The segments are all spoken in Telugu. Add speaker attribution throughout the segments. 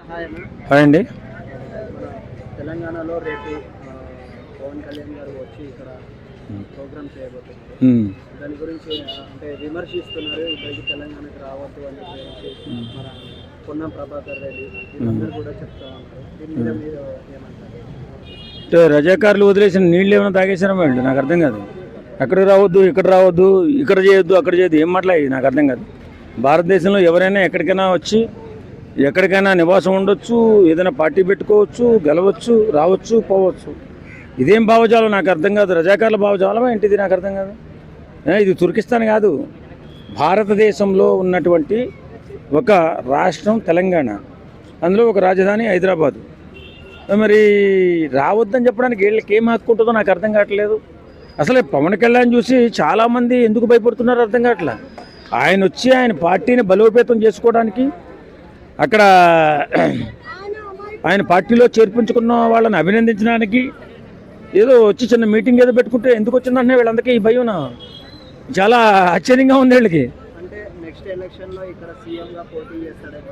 Speaker 1: హాయ్ అండి.
Speaker 2: తెలంగాణలో రేపు పవన్ కళ్యాణ్ గారు వచ్చి ఇక్కడ ప్రోగ్రామ్ చేయబోతున్నారు. దాని గురించి అంటే విమర్శిస్తున్నారు, ఇక్కడికి తెలంగాణకి రావద్దు అని చెప్పేసి మన పొన్నం ప్రభాకర్ రెడ్డి వీళ్ళందరూ కూడా చెప్తా ఉన్నారు. దీని మీద మీరు ఏమంటారు?
Speaker 1: రజాకారులు వదిలేసిన నీళ్ళు ఏమైనా తాగేసారా మేడం? నాకు అర్థం కాదు. అక్కడికి రావద్దు, ఇక్కడ రావద్దు, ఇక్కడ చేయొద్దు, అక్కడ చేయొద్దు, ఏం మాట్లాడి నాకు అర్థం కాదు. భారతదేశంలో ఎవరైనా ఎక్కడికైనా వచ్చి ఎక్కడికైనా నివాసం ఉండొచ్చు, ఏదైనా పార్టీ పెట్టుకోవచ్చు, గెలవచ్చు, రావచ్చు, పోవచ్చు. ఇదేం భావజాలం నాకు అర్థం కాదు. రజాకారుల భావజాలమా ఏంటిది నాకు అర్థం కాదు. ఇది తుర్కిస్తాన్ కాదు, భారతదేశంలో ఉన్నటువంటి ఒక రాష్ట్రం తెలంగాణ, అందులో ఒక రాజధాని హైదరాబాదు. మరి రావద్దని చెప్పడానికి వీళ్ళకి ఏం హక్కు ఉంటుందో నాకు అర్థం కావట్లేదు. అసలు పవన్ కళ్యాణ్ చూసి చాలామంది ఎందుకు భయపడుతున్నారో అర్థం కావట్లే. ఆయన వచ్చి ఆయన పార్టీని బలోపేతం చేసుకోవడానికి, అక్కడ ఆయన పార్టీలో చేర్పించుకున్న వాళ్ళని అభినందించడానికి ఏదో వచ్చి చిన్న మీటింగ్ ఏదో పెట్టుకుంటే ఎందుకు వచ్చిందంటే వీళ్ళందరికీ ఈ భయం చాలా ఆశ్చర్యంగా ఉంది వీళ్ళకి.
Speaker 2: అంటే నెక్స్ట్ ఎలక్షన్లో ఇక్కడ సీఎంగా పోటీ చేస్తాడేమో,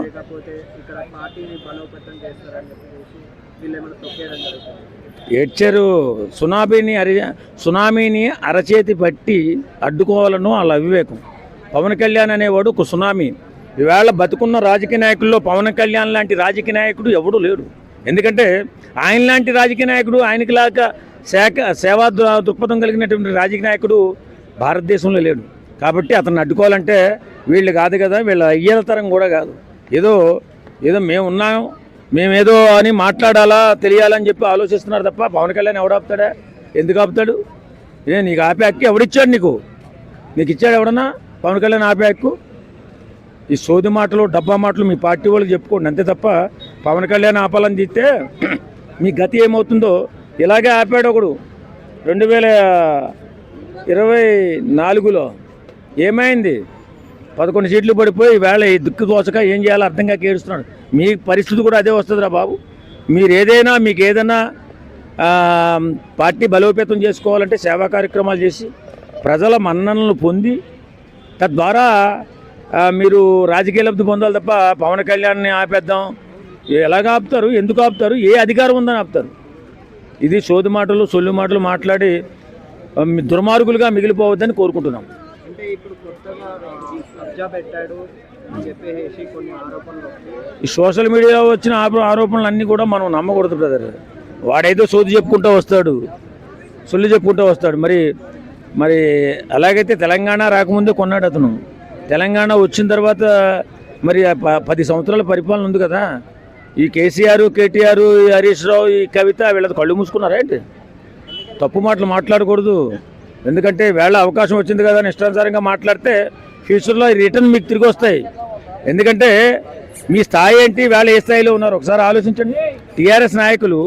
Speaker 2: లేకపోతే ఇక్కడ పార్టీని బలోపేతం చేస్తారని చెప్పేసి వీళ్ళు ఏమైనా తొక్కేయడం జరుగుతుంది.
Speaker 1: ఏడ్చారు. సునామీని అరచేతి పట్టి అడ్డుకోవాలను వాళ్ళ అవివేకం. పవన్ కళ్యాణ్ అనేవాడు ఒక సునామీ. ఈవేళ బతుకున్న రాజకీయ నాయకుల్లో పవన్ కళ్యాణ్ లాంటి రాజకీయ నాయకుడు ఎవడూ లేడు. ఎందుకంటే ఆయన లాంటి రాజకీయ నాయకుడు, ఆయనకిలాగా సేవా దృక్పథం కలిగినటువంటి రాజకీయ నాయకుడు భారతదేశంలో లేడు. కాబట్టి అతన్ని అడ్డుకోవాలంటే వీళ్ళు కాదు కదా, వీళ్ళ అయ్యేల తరం కూడా కాదు. ఏదో మేమున్నాం, మేమేదో అని మాట్లాడాలా తెలియాలని చెప్పి ఆలోచిస్తున్నారు తప్ప పవన్ కళ్యాణ్ ఎవడు ఆపుతాడా? ఎందుకు ఆపుతాడు? నీకు ఆపే హక్కు ఎవడిచ్చాడు? నీకు ఇచ్చాడు ఎవడన్నా పవన్ కళ్యాణ్ ఆపే హక్కు? ఈ సోది మాటలు, డబ్బా మాటలు మీ పార్టీ వాళ్ళకి చెప్పుకోండి, అంతే తప్ప పవన్ కళ్యాణ్ ఆపాలని తీస్తే మీ గతి ఏమవుతుందో. ఇలాగే ఆపాడు ఒకడు 2024లో. ఏమైంది? 11 సీట్లు పడిపోయి వేళ ఈ దిక్కు దోచక ఏం చేయాలో అర్థం కాక ఏడుస్తున్నాడు. మీ పరిస్థితి కూడా అదే వస్తుందిరా బాబు. మీకు ఏదైనా పార్టీ బలోపేతం చేసుకోవాలంటే సేవా కార్యక్రమాలు చేసి ప్రజల మన్ననలు పొంది తద్వారా మీరు రాజకీయ లబ్ధి పొందాలి తప్ప పవన్ కళ్యాణ్ని ఆపేద్దాం ఎలాగ ఆపుతారు? ఎందుకు ఆపుతారు? ఏ అధికారం ఉందని ఆపుతారు? ఇది సోది మాటలు, సొల్లు మాటలు మాట్లాడి దుర్మార్గులుగా మిగిలిపోవద్దని కోరుకుంటున్నాం.
Speaker 2: అంటే ఇప్పుడు కొత్తగా కబ్జా పెట్టాడు అని చెప్పేసి కొన్ని ఆరోపణలు,
Speaker 1: ఈ సోషల్ మీడియాలో వచ్చిన ఆరోపణలు అన్నీ కూడా మనం నమ్మకూడదు బ్రదర్. వాడేదో సోది చెప్పుకుంటూ వస్తాడు, సొల్లు చెప్పుకుంటూ వస్తాడు. మరి అలాగైతే తెలంగాణ రాకముందే కొన్నాడు అతను. తెలంగాణ వచ్చిన తర్వాత మరి 10 సంవత్సరాల పరిపాలన ఉంది కదా. ఈ కేసీఆర్, కేటీఆర్, హరీష్ రావు, ఈ కవిత వీళ్ళది కళ్ళు మూసుకున్నారా ఏంటి? తప్పు మాటలు మాట్లాడకూడదు. ఎందుకంటే వేళ అవకాశం వచ్చింది కదా అని ఇష్టానుసారంగా మాట్లాడితే ఫ్యూచర్లో రిటర్న్ మీకు తిరిగి వస్తాయి. ఎందుకంటే మీ స్థాయి ఏంటి, వేళ ఏ స్థాయిలో ఉన్నారు ఒకసారి ఆలోచించండి. టీఆర్ఎస్ నాయకులు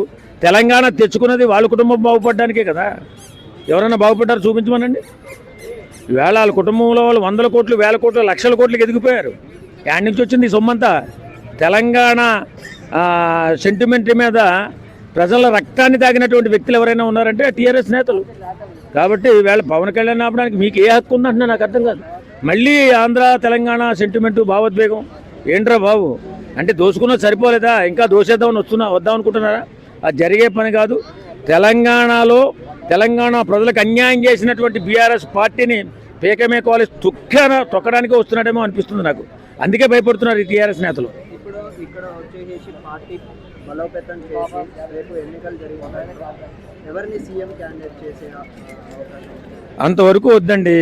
Speaker 1: తెలంగాణ తెచ్చుకున్నది వాళ్ళ కుటుంబం బాగుపడడానికే కదా. ఎవరైనా బాగుపడ్డారు చూపించమనండి. వేళ వాళ్ళ కుటుంబంలో వాళ్ళు 100 కోట్లు, 1000 కోట్లు, లక్షల కోట్లకి ఎదిగిపోయారు. యాడ్ నుంచి వచ్చింది ఈ సొమ్మంతా. తెలంగాణ సెంటిమెంట్ మీద ప్రజల రక్తాన్ని తాగినటువంటి వ్యక్తులు ఎవరైనా ఉన్నారంటే టీఆర్ఎస్ నేతలు. కాబట్టి వీళ్ళ పవన్ కళ్యాణ్ ఆపడానికి మీకు ఏ హక్కు ఉందంటే నాకు అర్థం కాదు. మళ్ళీ ఆంధ్ర తెలంగాణ సెంటిమెంటు, భావోద్వేగం ఏంట్రా బాబు? అంటే దోసుకున్నది సరిపోలేదా? ఇంకా దోసేద్దామని వద్దాం అనుకుంటున్నారా? అది జరిగే పని కాదు. తెలంగాణ ప్రజలకు అన్యాయం చేసినటువంటి బీఆర్ఎస్ పార్టీని పేకమే కాలేజ్ తొక్కడానికే వస్తున్నాడేమో అనిపిస్తుంది నాకు. అందుకే భయపడుతున్నారు ఈ టీఆర్ఎస్ నేతలు.
Speaker 2: ఇప్పుడు ఇక్కడ వచ్చేసి పార్టీ బలోపేతం చేసి రేపు ఎన్నికలు జరిగినాయి, ఎవరిని సీఎం క్యాండిడేట్ చేసే అవకాశం?
Speaker 1: అంతవరకు వద్దండి.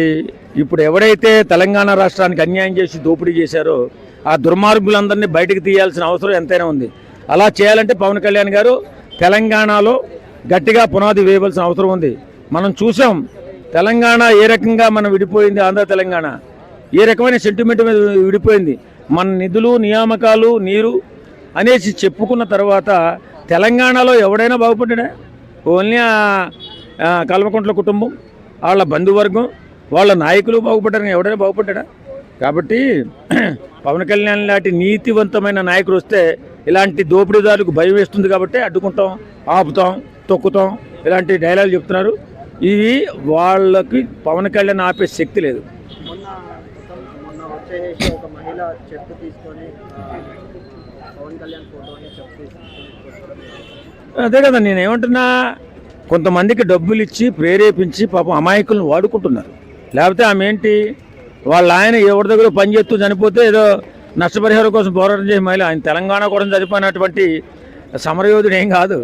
Speaker 1: ఇప్పుడు ఎవడైతే తెలంగాణ రాష్ట్రానికి అన్యాయం చేసి దోపిడీ చేశారో ఆ దుర్మార్గులందరినీ బయటకు తీయాల్సిన అవసరం ఎంతైనా ఉంది. అలా చేయాలంటే పవన్ కళ్యాణ్ గారు తెలంగాణలో గట్టిగా పునాది వేయవలసిన అవసరం ఉంది. మనం చూసాం తెలంగాణ ఏ రకంగా మనం విడిపోయింది, ఆంధ్ర తెలంగాణ ఏ రకమైన సెంటిమెంట్ మీద విడిపోయింది. మన నిధులు, నియామకాలు, నీరు అనేసి చెప్పుకున్న తర్వాత తెలంగాణలో ఎవడైనా బాగుపడ్డా? ఓన్లీ కల్వకుంట్ల కుటుంబం, వాళ్ళ బంధువర్గం, వాళ్ళ నాయకులు బాగుపడ్డారు, ఎవడైనా బాగుపడ్డా? కాబట్టి పవన్ కళ్యాణ్ లాంటి నీతివంతమైన నాయకుడు వస్తే ఇలాంటి దోపిడీదారులకు భయం వేస్తుంది కాబట్టి అడ్డుకుంటాం, ఆపుతాం, తొక్కుతాం, ఇలాంటి డైలాగులు చెప్తున్నారు. ఇవి వాళ్ళకి పవన్ కళ్యాణ్ ఆపే శక్తి లేదు.
Speaker 2: మొన్న వచ్చేసి ఒక మహిళ చెప్పు తీసుకొని పవన్ కళ్యాణ్ ఫోటోని చెప్పి
Speaker 1: అదే కదా నేనేమంటున్నా, కొంతమందికి డబ్బులు ఇచ్చి ప్రేరేపించి పాపం అమాయకులను వాడుకుంటున్నారు. లేకపోతే ఆమె ఏంటి, వాళ్ళ ఆయన ఎవరి దగ్గర పని చేస్తూ చనిపోతే ఏదో నష్టపరిహారం కోసం పోరాటం చేసి మళ్ళీ ఆయన తెలంగాణ కోసం చనిపోయినటువంటి సమరయోధుడు ఏం కాదు.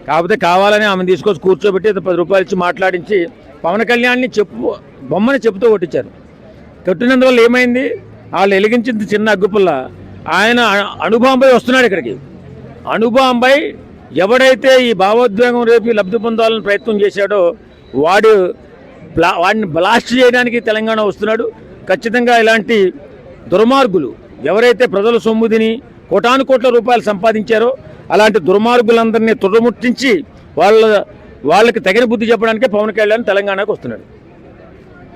Speaker 1: కాకపోతే కావాలని ఆమె తీసుకొచ్చి కూర్చోబెట్టి 10 రూపాయలు ఇచ్చి మాట్లాడించి పవన్ కళ్యాణ్ని బొమ్మని చెప్పుతూ కొట్టించారు. కొట్టినందువల్ల ఏమైంది, వాళ్ళు వెలిగించింది చిన్న అగ్గుపుల్ల, ఆయన అణుబాంబై వస్తున్నాడు ఇక్కడికి. అణుబాంబై ఎవడైతే ఈ భావోద్వేగం రేపి లబ్ధి పొందాలని ప్రయత్నం చేశాడో వాడిని బ్లాస్ట్ చేయడానికి తెలంగాణ వస్తున్నాడు. ఖచ్చితంగా ఇలాంటి దుర్మార్గులు ఎవరైతే ప్రజల సొమ్ముదిని కోటాను కోట్ల రూపాయలు సంపాదించారో అలాంటి దుర్మార్గులందరినీ తుడముట్టించి వాళ్ళకి తగిన బుద్ధి చెప్పడానికే పవన్ కళ్యాణ్ తెలంగాణకు వస్తున్నాడు.